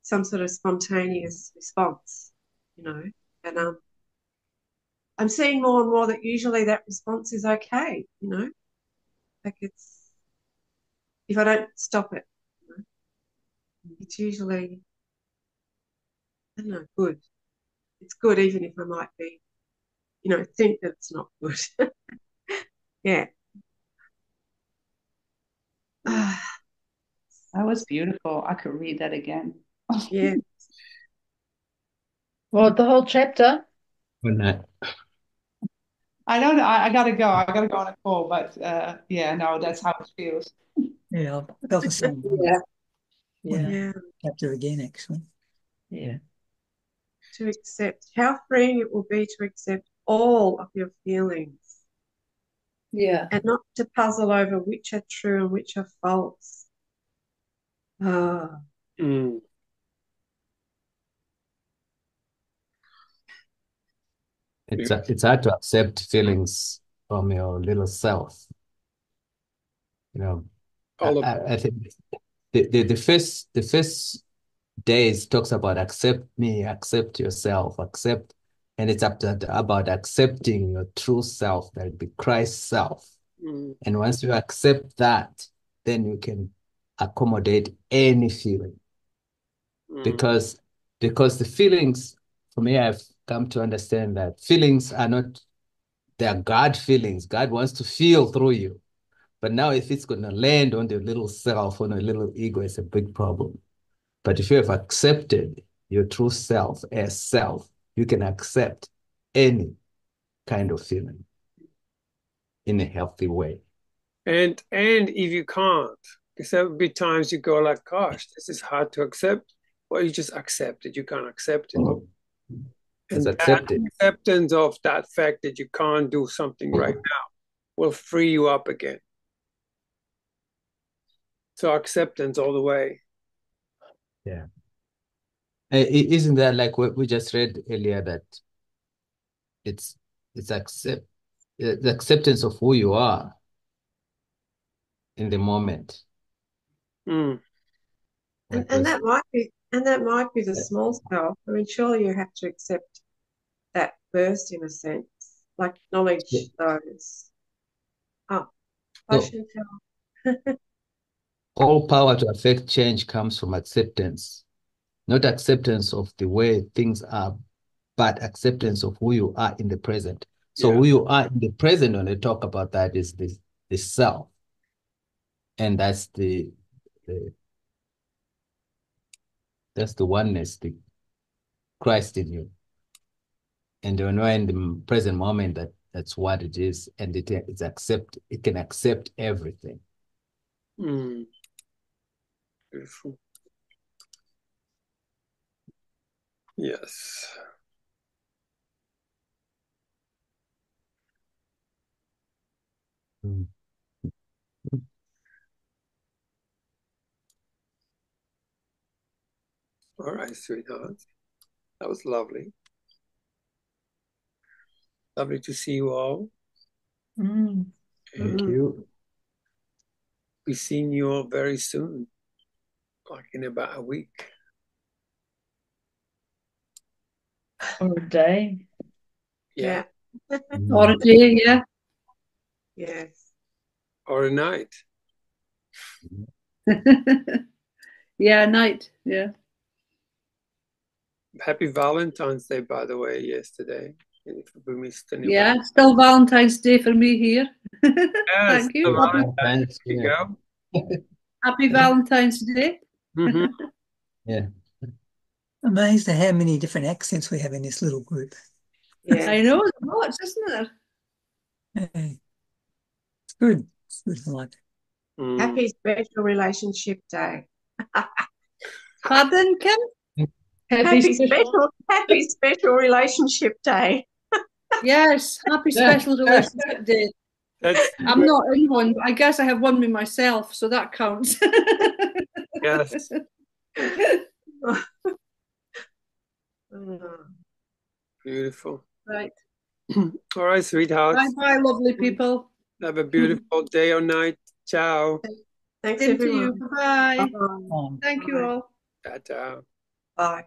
Speaker 1: some sort of spontaneous response, you know, and I'm seeing more and more that usually that response is okay, you know, like it's if I don't stop it, you know, it's usually, I don't know, good. It's good even if I might be, you know, think that it's not good. Yeah.
Speaker 3: That was beautiful. I could read that again.
Speaker 1: Yeah.
Speaker 4: Well, the whole chapter.
Speaker 8: Good night.
Speaker 3: I don't know. I gotta go. I gotta go on a call, but yeah, no, that's how it feels.
Speaker 2: Yeah, I felt the same.
Speaker 4: Yeah.
Speaker 1: Yeah.
Speaker 2: Chapter again, actually.
Speaker 4: Yeah.
Speaker 1: To accept how freeing it will be to accept all of your feelings.
Speaker 5: Yeah.
Speaker 1: And not to puzzle over which are true and which are false. Ah.
Speaker 6: Mm.
Speaker 8: It's hard to accept feelings from your little self. You know, I think the first days talks about accept me, accept yourself, accept, and it's about accepting your true self, that be Christ's self.
Speaker 6: Mm.
Speaker 8: And once you accept that, then you can accommodate any feeling. Because the feelings, for me, I've come to understand that feelings are not, they are God feelings. God wants to feel through you. But now if it's going to land on the little self, on a little ego, it's a big problem. But if you have accepted your true self as self, you can accept any kind of feeling in a healthy way.
Speaker 6: And if you can't, because there would be times you go like, gosh, this is hard to accept. Well, you just accept it. You can't accept it. And that acceptance of that fact that you can't do something right now will free you up again. So acceptance all the way.
Speaker 8: Yeah. Isn't that like what we just read earlier, that it's the acceptance of who you are in the moment.
Speaker 6: Mm.
Speaker 1: And that might be the small self. I mean, surely you have to accept that first, in a sense, like acknowledge those. Oh, I shouldn't tell.
Speaker 8: All power to affect change comes from acceptance, not acceptance of the way things are, but acceptance of who you are in the present. So who you are in the present, when they talk about that, is the self. And that's the oneness, the Christ in you. And when we're in the present moment, that's what it is, and it can accept everything.
Speaker 6: Mm. Beautiful. Yes.
Speaker 8: Mm.
Speaker 6: All right, sweetheart. That was lovely. Lovely to see you all.
Speaker 8: Thank you.
Speaker 6: Be seeing you all very soon, like in about a week.
Speaker 4: Or a day.
Speaker 6: Yeah.
Speaker 5: Or a day, yeah.
Speaker 1: Yes.
Speaker 6: Or a night.
Speaker 5: Yeah, night, yeah.
Speaker 6: Happy Valentine's Day, by the way, yesterday. If we missed anyone.
Speaker 5: Yeah, still Valentine's Day for me here.
Speaker 6: Yes,
Speaker 5: Thank you.
Speaker 6: Valentine's Day. Go.
Speaker 5: Happy Valentine's Day.
Speaker 8: Yeah.
Speaker 2: Amazed at how many different accents we have in this little group.
Speaker 1: Yeah.
Speaker 5: I know, there's lots, isn't there?
Speaker 2: Yeah. It's good. It's good. I like it.
Speaker 1: Happy Special Relationship Day.
Speaker 5: Pardon, Kim?
Speaker 1: Happy Special Relationship Day.
Speaker 5: Yes, happy special relationship day. I'm not in one, but I guess I have one with myself, so that counts.
Speaker 6: Yes. Beautiful.
Speaker 5: Right.
Speaker 6: All right, sweethearts.
Speaker 5: Bye-bye, lovely people.
Speaker 6: Have a beautiful day or night. Ciao.
Speaker 1: Thanks,
Speaker 5: Same
Speaker 1: everyone.
Speaker 5: to you. Bye-bye.
Speaker 1: Bye.
Speaker 5: Thank you all.
Speaker 6: Ta-ta.
Speaker 1: Bye.